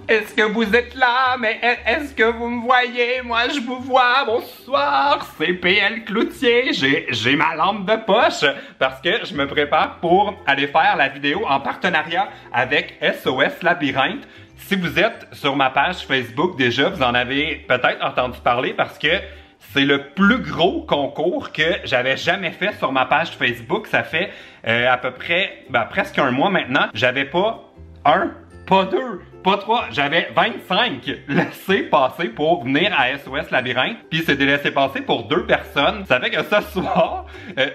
Est-ce que vous êtes là? Mais est-ce que vous me voyez? Moi, je vous vois. Bonsoir, c'est PL Cloutier. J'ai ma lampe de poche parce que je me prépare pour aller faire la vidéo en partenariat avec SOS Labyrinthe. Si vous êtes sur ma page Facebook déjà, vous en avez peut-être entendu parler parce que c'est le plus gros concours que j'avais jamais fait sur ma page Facebook. Ça fait à peu près, presque un mois maintenant. J'avais pas un, pas deux, pas trois, j'avais 25 laissés passer pour venir à SOS Labyrinthe. Puis c'est des laissés passer pour 2 personnes. Ça fait que ce soir,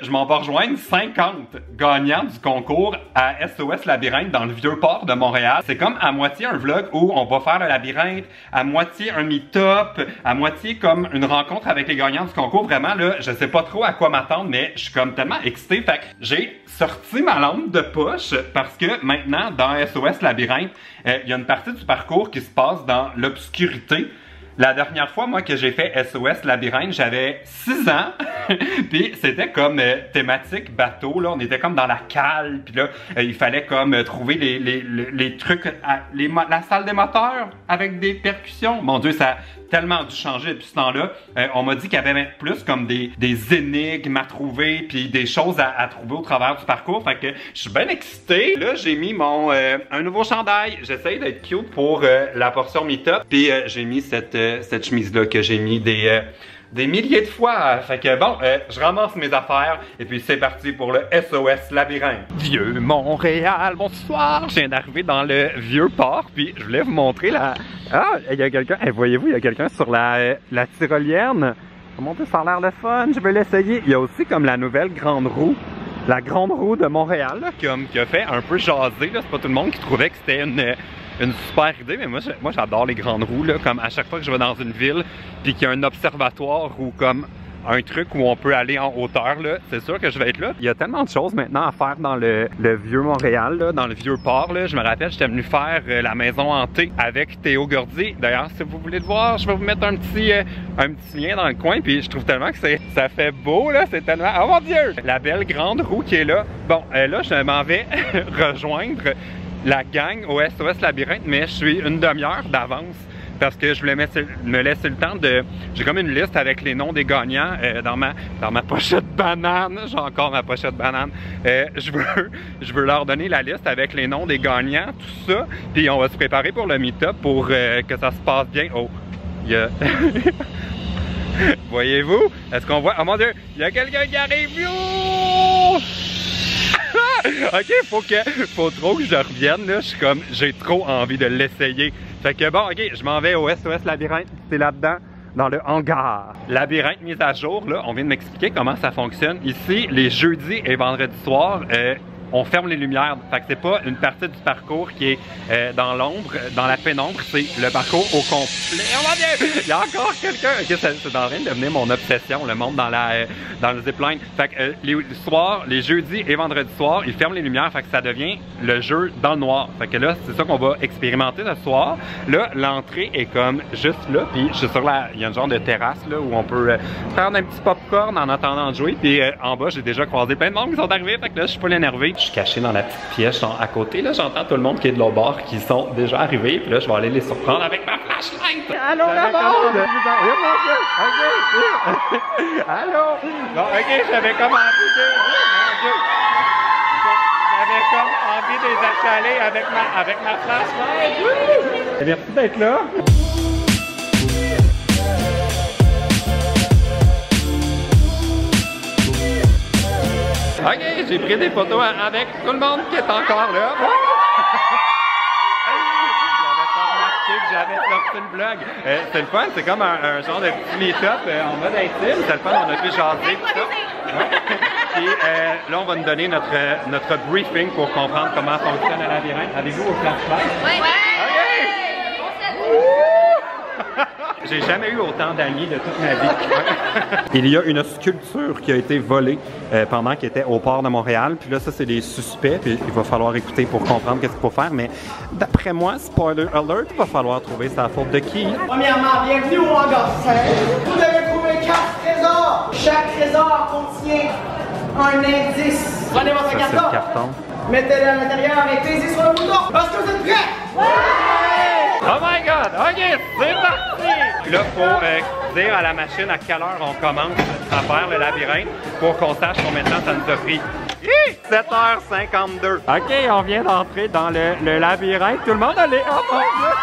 je m'en vais rejoindre 50 gagnants du concours à SOS Labyrinthe dans le Vieux-Port de Montréal. C'est comme à moitié un vlog où on va faire le labyrinthe, à moitié un meet-up, à moitié comme une rencontre avec les gagnants du concours. Vraiment là, je sais pas trop à quoi m'attendre, mais je suis comme tellement excité. Fait que j'ai sorti ma lampe de poche parce que maintenant, dans SOS Labyrinthe, il y a une partie du parcours qui se passe dans l'obscurité. La dernière fois, moi, que j'ai fait SOS Labyrinthe, j'avais 6 ans. Puis c'était comme thématique bateau, là. On était comme dans la cale. Puis là, il fallait comme trouver les trucs, la salle des moteurs avec des percussions. Mon Dieu, ça a tellement dû changer depuis ce temps-là. On m'a dit qu'il y avait même plus comme des énigmes à trouver, puis des choses à trouver au travers du parcours. Fait que je suis bien excité. Là, j'ai mis mon un nouveau chandail. J'essaye d'être cute pour la portion meet-up. Puis j'ai mis cette chemise-là que j'ai mis des milliers de fois. Fait que bon, je ramasse mes affaires et puis c'est parti pour le SOS Labyrinthe. Vieux Montréal, bonsoir! Je viens d'arriver dans le Vieux-Port puis je voulais vous montrer la... Ah, il y a quelqu'un, voyez-vous, il y a quelqu'un sur la tyrolienne. Mon Dieu, ça a l'air de fun, je vais l'essayer. Il y a aussi comme la nouvelle grande roue. La grande roue de Montréal, là, qui a fait un peu jaser. C'est pas tout le monde qui trouvait que c'était une super idée, mais moi j'adore les grandes roues, là, comme à chaque fois que je vais dans une ville, puis qu'il y a un observatoire ou comme un truc où on peut aller en hauteur, là, c'est sûr que je vais être là. Il y a tellement de choses maintenant à faire dans le vieux Montréal, là, dans le vieux port. Là. Je me rappelle, j'étais venu faire la maison hantée avec Théo Gordy. D'ailleurs, si vous voulez le voir, je vais vous mettre un petit lien dans le coin. Puis je trouve tellement que ça fait beau, là. C'est tellement... Oh mon Dieu! La belle grande roue qui est là. Bon, là, je m'en vais rejoindre la gang au SOS Labyrinthe, mais je suis une demi-heure d'avance parce que je voulais me laisser le temps de... J'ai comme une liste avec les noms des gagnants dans ma pochette banane. J'ai encore ma pochette banane. Je veux leur donner la liste avec les noms des gagnants, tout ça. Puis on va se préparer pour le meet-up pour que ça se passe bien. Oh, il y a... Voyez-vous? Est-ce qu'on voit... Oh mon Dieu! Il y a quelqu'un qui arrive! Yo! Ok, faut trop que je revienne, là. Je suis comme, j'ai trop envie de l'essayer. Fait que bon, ok, je m'en vais au SOS Labyrinthe. C'est là-dedans, dans le hangar. Labyrinthe mise à jour, là, on vient de m'expliquer comment ça fonctionne. Ici, les jeudis et vendredis soirs, on ferme les lumières. Fait que c'est pas une partie du parcours qui est dans l'ombre, dans la pénombre, c'est le parcours au complet. Oh mon Dieu! Il y a encore quelqu'un! Ok, c'est en train de devenir mon obsession, le monde dans le zipline. Fait que les jeudis et vendredis soirs, ils ferment les lumières, fait que ça devient le jeu dans le noir. Fait que là, c'est ça qu'on va expérimenter ce soir. Là, l'entrée est comme juste là, puis je suis sur il y a un genre de terrasse là où on peut prendre un petit popcorn en attendant de jouer. Puis en bas, j'ai déjà croisé plein de monde qui sont arrivés, fait que là, je suis pas énervé. Je suis caché dans la petite pièce à côté. Là, j'entends tout le monde qui est de l'autre bord qui sont déjà arrivés. Puis là, je vais aller les surprendre avec ma flashlight. Allô, la bande! Allô! Bon, ok, j'avais comme envie de les achaler avec ma flashlight. Merci d'être là. Ok, j'ai pris des photos avec tout le monde qui est encore là. J'avais pas remarqué que j'avais sorti une vlog. C'est le fun, c'est comme un genre de petit meet-up en mode intime. C'est le fun, on a pu jaser tout ça. Puis là, on va nous donner notre briefing pour comprendre comment fonctionne le labyrinthe. Avez-vous vos flashlights? Oui! Ok! J'ai jamais eu autant d'amis de toute ma vie. Il y a une sculpture qui a été volée pendant qu'il était au port de Montréal. Puis là, ça, c'est des suspects. Puis il va falloir écouter pour comprendre qu'est-ce qu'il faut faire. Mais d'après moi, spoiler alert, il va falloir trouver sa faute de qui. Premièrement, bienvenue au hangar 5. Vous devez trouver 4 trésors. Chaque trésor contient un indice. Prenez votre carton. Mettez-le à l'intérieur et pesez sur le bouton. Parce que vous êtes prêts? Ouais! Oh my god! OK, c'est parti! Là, faut dire à la machine à quelle heure on commence à faire le labyrinthe pour qu'on sache combien de temps ça nous a pris. 7h52. OK, on vient d'entrer dans le labyrinthe. Tout le monde a les... Oh mon Dieu!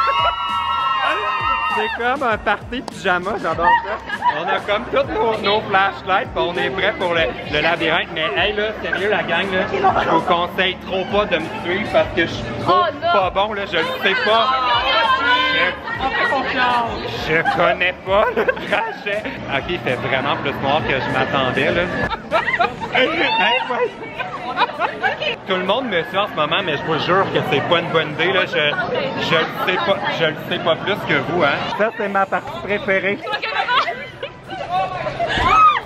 C'est comme un party pyjama, j'adore ça. On a comme toutes nos flashlights, pis on est prêt pour le labyrinthe. Mais hey là, sérieux la gang, là, je vous conseille trop pas de me suivre parce que je suis trop pas bon, là, je le sais pas. On fait confiance. Je connais pas le trajet. Ok, il fait vraiment plus noir que je m'attendais, là. Tout le monde me suit en ce moment, mais je vous jure que c'est pas une bonne idée, là. Je le sais pas plus que vous, hein. Ça, c'est ma partie préférée.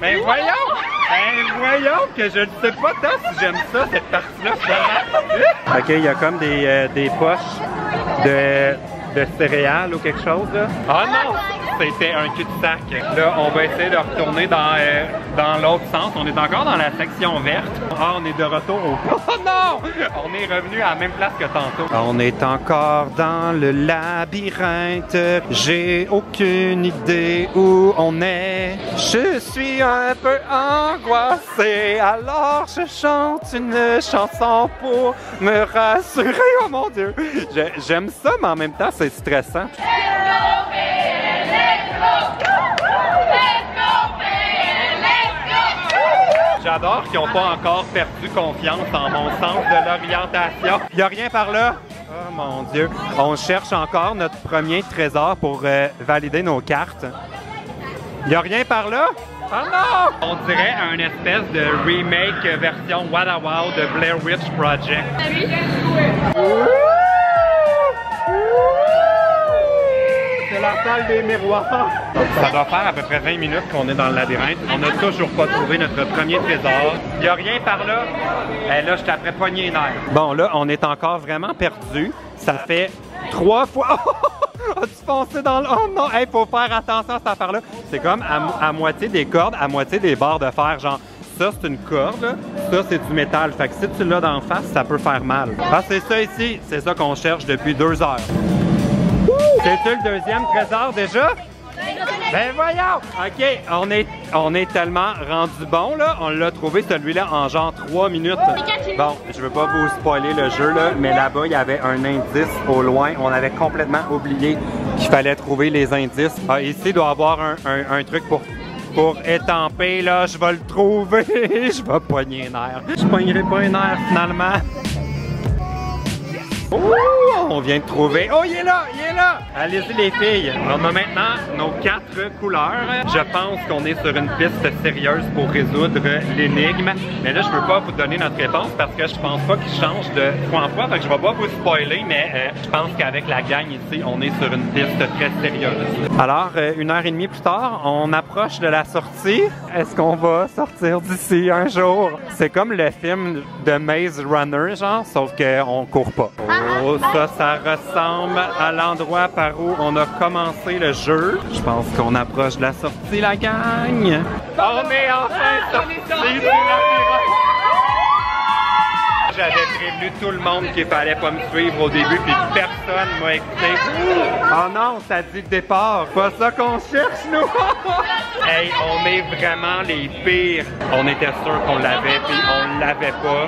Mais voyons que je ne sais pas tant si j'aime ça, cette partie-là, vraiment. OK, il y a comme des poches de céréales ou quelque chose, là. Ah non! C'était un cul-de-sac. Là, on va essayer de retourner dans l'autre sens. On est encore dans la section verte. Ah, on est de retour au... Oh non! On est revenu à la même place que tantôt. On est encore dans le labyrinthe. J'ai aucune idée où on est. Je suis un peu angoissé. Alors je chante une chanson pour me rassurer. Oh mon Dieu! J'aime ça, mais en même temps, c'est stressant. J'adore qu'ils n'ont pas encore perdu confiance en mon sens de l'orientation. Il n'y a rien par là? Oh mon Dieu. On cherche encore notre premier trésor pour valider nos cartes. Il n'y a rien par là? Oh non! On dirait un espèce de remake version Wada Wow de Blair Witch Project. C'est la salle des miroirs. Ça doit faire à peu près 20 minutes qu'on est dans le labyrinthe. On n'a toujours pas trouvé notre premier trésor. Il n'y a rien par là. Et là, je t'apprends pogner les nerfs. Bon, là, on est encore vraiment perdu. Ça fait 3 fois... As-tu foncé dans le... Oh non! Il faut faire attention à cette affaire-là. C'est comme à moitié des cordes, à moitié des barres de fer. Genre, ça, c'est une corde. Là. Ça, c'est du métal. Fait que si tu l'as d'en face, ça peut faire mal. Ah, c'est ça ici. C'est ça qu'on cherche depuis 2 heures. C'est-tu le deuxième trésor déjà? Ben voyons! OK, on est tellement rendu bon, là. On l'a trouvé, celui-là, en genre 3 minutes. Bon, je veux pas vous spoiler le jeu, là, mais là-bas, il y avait un indice au loin. On avait complètement oublié qu'il fallait trouver les indices. Ah, ici, il doit y avoir un truc pour étamper, là. Je vais le trouver. Je vais pogner un air. Je pognerai pas un air, finalement. Oh, on vient de trouver. Oh, il est là, il est là. Allez-y les filles. On a maintenant nos 4 couleurs. Je pense qu'on est sur une piste sérieuse pour résoudre l'énigme. Mais là, je peux pas vous donner notre réponse parce que je pense pas qu'il change de fois en fois. Fait que je vais pas vous spoiler, mais je pense qu'avec la gang ici, on est sur une piste très sérieuse. Alors, 1h30 plus tard, on approche de la sortie. Est-ce qu'on va sortir d'ici un jour? C'est comme le film de Maze Runner, genre, sauf qu'on court pas. Oh, ça ressemble à l'endroit par où on a commencé le jeu. Je pense qu'on approche de la sortie, la gang. On est enfin sorti du labyrinthe. J'avais prévenu tout le monde qu'il fallait pas me suivre au début, puis personne m'a écouté. Oh non, ça dit départ. Pas ça qu'on cherche, nous. Hey, on est vraiment les pires. On était sûr qu'on l'avait, puis on l'avait pas.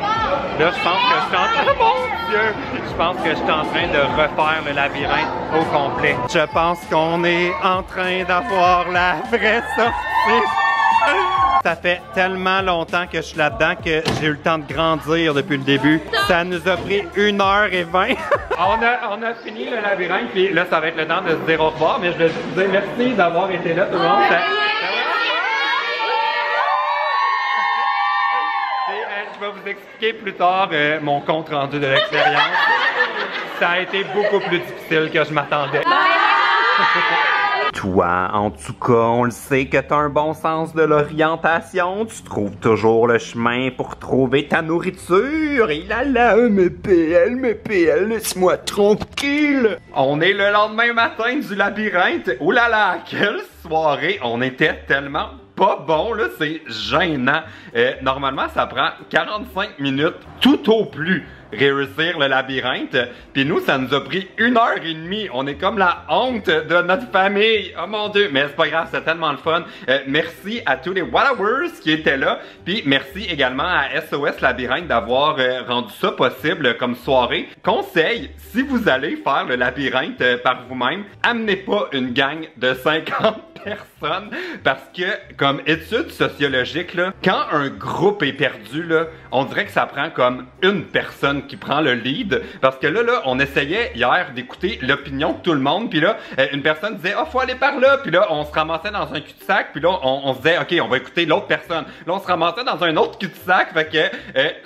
Là, je pense que je suis en train... Oh mon Dieu! Je pense que je suis en train de refaire le labyrinthe au complet. Je pense qu'on est en train d'avoir la vraie sortie. Ça fait tellement longtemps que je suis là-dedans que j'ai eu le temps de grandir depuis le début. Ça nous a pris 1h20. on a fini le labyrinthe, puis là, ça va être le temps de se dire au revoir, mais je vais vous dire merci d'avoir été là, tout le monde. Je vais vous expliquer plus tard mon compte rendu de l'expérience. Ça a été beaucoup plus difficile que je m'attendais. Toi, en tout cas, on le sait que t'as un bon sens de l'orientation. Tu trouves toujours le chemin pour trouver ta nourriture. Et là, mes PL, laisse-moi tranquille. On est le lendemain matin du labyrinthe. Oh là là, quelle soirée. On était tellement pas bon, là, c'est gênant. Normalement, ça prend 45 minutes tout au plus. réussir le labyrinthe. Puis nous, ça nous a pris 1h30. On est comme la honte de notre famille. Oh mon Dieu, mais c'est pas grave, c'était tellement le fun. Merci à tous les Wallowers qui étaient là. Puis merci également à SOS Labyrinthe d'avoir rendu ça possible comme soirée. Conseil, si vous allez faire le labyrinthe par vous-même, amenez pas une gang de 50 personnes parce que comme étude sociologique là, quand un groupe est perdu là, on dirait que ça prend comme une personne qui prend le lead parce que là on essayait hier d'écouter l'opinion de tout le monde puis là une personne disait oh faut aller par là puis là on se ramassait dans un cul-de-sac puis là on se disait ok on va écouter l'autre personne là on se ramassait dans un autre cul-de-sac fait que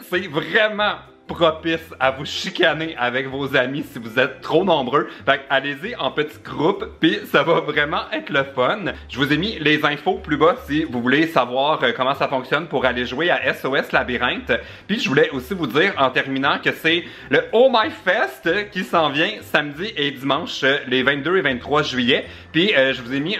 c'est vraiment propice à vous chicaner avec vos amis si vous êtes trop nombreux. Fait allez-y en petits groupes, puis ça va vraiment être le fun. Je vous ai mis les infos plus bas si vous voulez savoir comment ça fonctionne pour aller jouer à SOS Labyrinthe. Puis je voulais aussi vous dire en terminant que c'est le Oh My Fest qui s'en vient samedi et dimanche les 22 et 23 juillet. Puis je vous ai mis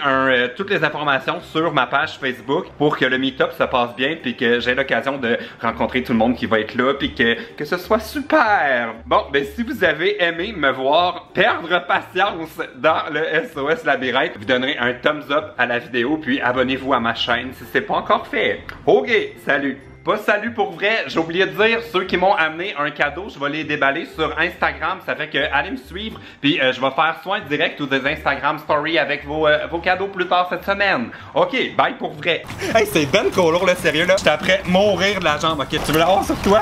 toutes les informations sur ma page Facebook pour que le meet-up se passe bien puis que j'ai l'occasion de rencontrer tout le monde qui va être là puis que ce soit super! Bon, ben si vous avez aimé me voir perdre patience dans le SOS Labyrinthe, vous donnerez un thumbs up à la vidéo, puis abonnez-vous à ma chaîne si c'est pas encore fait. Ok, salut! Pas salut pour vrai, j'ai oublié de dire, ceux qui m'ont amené un cadeau, je vais les déballer sur Instagram, ça fait que allez me suivre, puis je vais faire soit un direct ou des Instagram stories avec vos cadeaux plus tard cette semaine. Ok, bye pour vrai. Hey, c'est ben trop lourd le sérieux là, j'étais après mourir de la jambe, ok, tu veux l'avoir sur toi?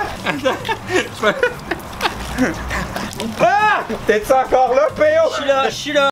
Ah! T'es-tu encore là, P.O.? Je suis là, je suis là.